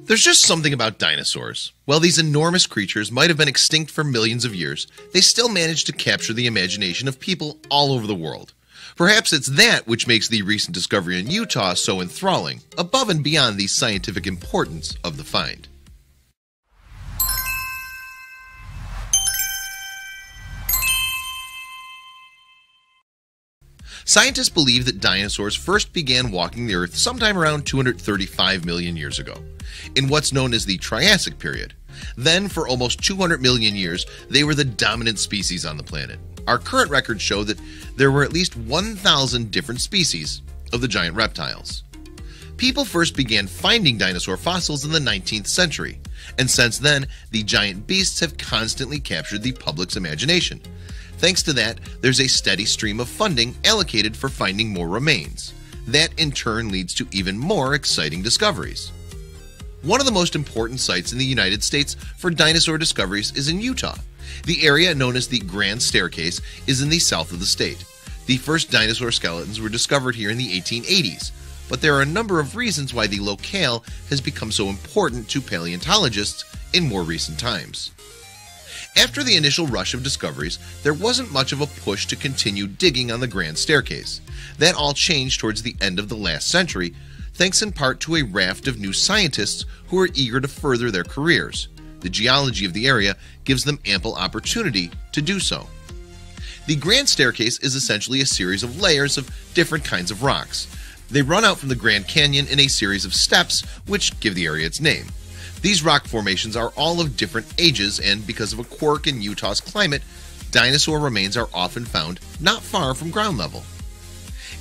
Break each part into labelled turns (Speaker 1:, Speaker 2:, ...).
Speaker 1: There's just something about dinosaurs. While these enormous creatures might have been extinct for millions of years, they still managed to capture the imagination of people all over the world. Perhaps it's that which makes the recent discovery in Utah so enthralling, above and beyond the scientific importance of the find. Scientists believe that dinosaurs first began walking the Earth sometime around 235 million years ago, in what's known as the Triassic period. Then, for almost 200 million years, they were the dominant species on the planet. Our current records show that there were at least 1,000 different species of the giant reptiles. People first began finding dinosaur fossils in the 19th century, and since then, the giant beasts have constantly captured the public's imagination. Thanks to that, there's a steady stream of funding allocated for finding more remains. That in turn leads to even more exciting discoveries. One of the most important sites in the United States for dinosaur discoveries is in Utah. The area known as the Grand Staircase is in the south of the state. The first dinosaur skeletons were discovered here in the 1880s, but there are a number of reasons why the locale has become so important to paleontologists in more recent times. After the initial rush of discoveries, there wasn't much of a push to continue digging on the Grand Staircase. That all changed towards the end of the last century, thanks in part to a raft of new scientists who are eager to further their careers. The geology of the area gives them ample opportunity to do so. The Grand Staircase is essentially a series of layers of different kinds of rocks. They run out from the Grand Canyon in a series of steps which give the area its name. These rock formations are all of different ages, and because of a quirk in Utah's climate, dinosaur remains are often found not far from ground level.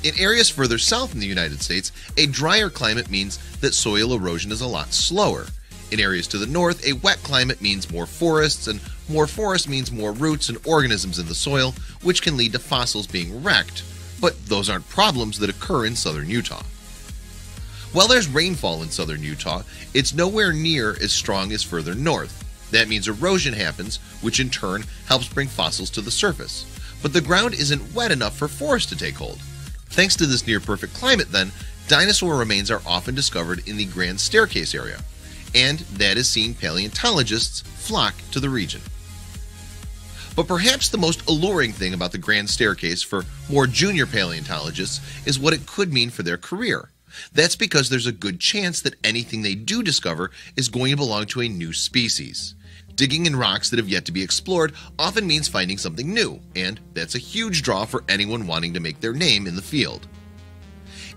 Speaker 1: In areas further south in the United States, a drier climate means that soil erosion is a lot slower. In areas to the north, a wet climate means more forests, and more forest means more roots and organisms in the soil, which can lead to fossils being wrecked. But those aren't problems that occur in southern Utah. While there's rainfall in southern Utah, it's nowhere near as strong as further north. That means erosion happens, which in turn helps bring fossils to the surface. But the ground isn't wet enough for forests to take hold. Thanks to this near-perfect climate then, dinosaur remains are often discovered in the Grand Staircase area, and that has seen paleontologists flock to the region. But perhaps the most alluring thing about the Grand Staircase for more junior paleontologists is what it could mean for their career. That's because there's a good chance that anything they do discover is going to belong to a new species. Digging in rocks that have yet to be explored often means finding something new, and that's a huge draw for anyone wanting to make their name in the field.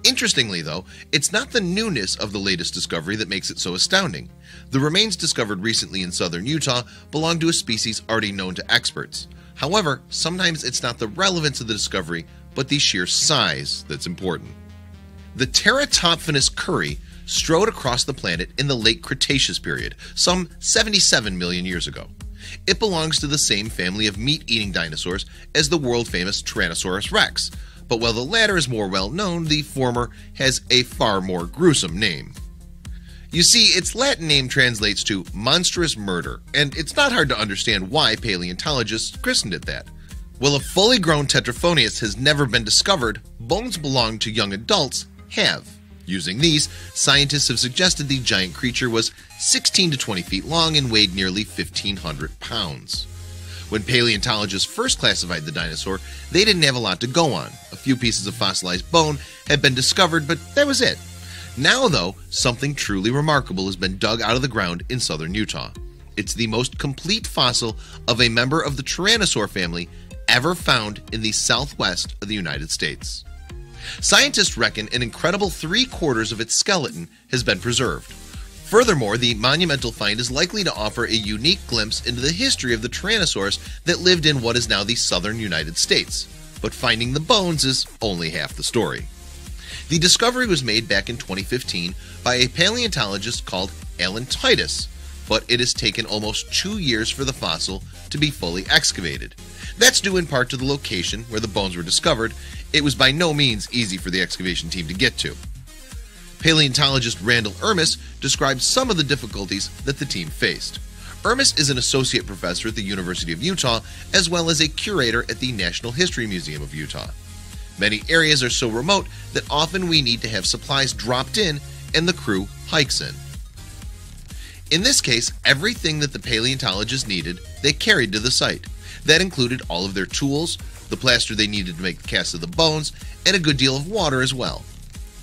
Speaker 1: Interestingly though, it's not the newness of the latest discovery that makes it so astounding. The remains discovered recently in southern Utah belong to a species already known to experts. However, sometimes it's not the relevance of the discovery, but the sheer size that's important. The Teratophanes curry strode across the planet in the late Cretaceous period, some 77 million years ago. It belongs to the same family of meat-eating dinosaurs as the world-famous Tyrannosaurus rex, but while the latter is more well-known, the former has a far more gruesome name. You see, its Latin name translates to monstrous murder, and it's not hard to understand why paleontologists christened it that. While a fully grown Tetraphonius has never been discovered, bones belonging to young adults have. Using these, scientists have suggested the giant creature was 16 to 20 feet long and weighed nearly 1,500 pounds. When paleontologists first classified the dinosaur, they didn't have a lot to go on. A few pieces of fossilized bone had been discovered, but that was it. Now, though, something truly remarkable has been dug out of the ground in southern Utah. It's the most complete fossil of a member of the Tyrannosaur family ever found in the southwest of the United States. Scientists reckon an incredible 3/4 of its skeleton has been preserved. Furthermore, the monumental find is likely to offer a unique glimpse into the history of the Tyrannosaurs that lived in what is now the southern United States. But finding the bones is only half the story. The discovery was made back in 2015 by a paleontologist called Alan Titus, but it has taken almost 2 years for the fossil to be fully excavated. That's due in part to the location where the bones were discovered. It was by no means easy for the excavation team to get to. Paleontologist Randall Ermis describes some of the difficulties that the team faced. Ermis is an associate professor at the University of Utah, as well as a curator at the National History Museum of Utah. Many areas are so remote that often we need to have supplies dropped in and the crew hikes in. In this case, everything that the paleontologists needed, they carried to the site. That included all of their tools, the plaster they needed to make the cast of the bones, and a good deal of water as well.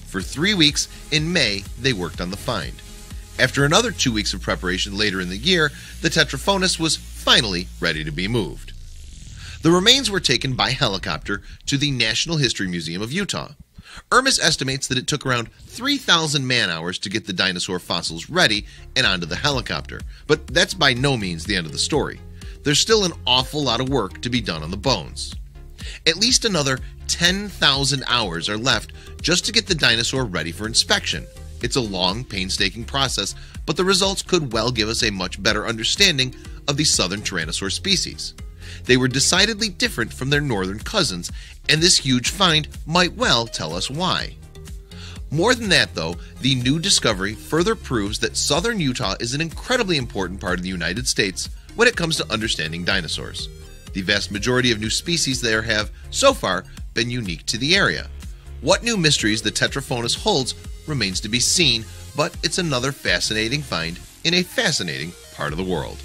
Speaker 1: For 3 weeks in May, they worked on the find. After another 2 weeks of preparation later in the year, the Tetraphonus was finally ready to be moved. The remains were taken by helicopter to the Natural History Museum of Utah. Ermis estimates that it took around 3,000 man-hours to get the dinosaur fossils ready and onto the helicopter, but that's by no means the end of the story. There's still an awful lot of work to be done on the bones. At least another 10,000 hours are left just to get the dinosaur ready for inspection. It's a long, painstaking process, but the results could well give us a much better understanding of the southern Tyrannosaur species. They were decidedly different from their northern cousins, and this huge find might well tell us why. More than that though, the new discovery further proves that southern Utah is an incredibly important part of the United States when it comes to understanding dinosaurs. The vast majority of new species there have, so far, been unique to the area. What new mysteries the Tetraphonus holds remains to be seen, but it's another fascinating find in a fascinating part of the world.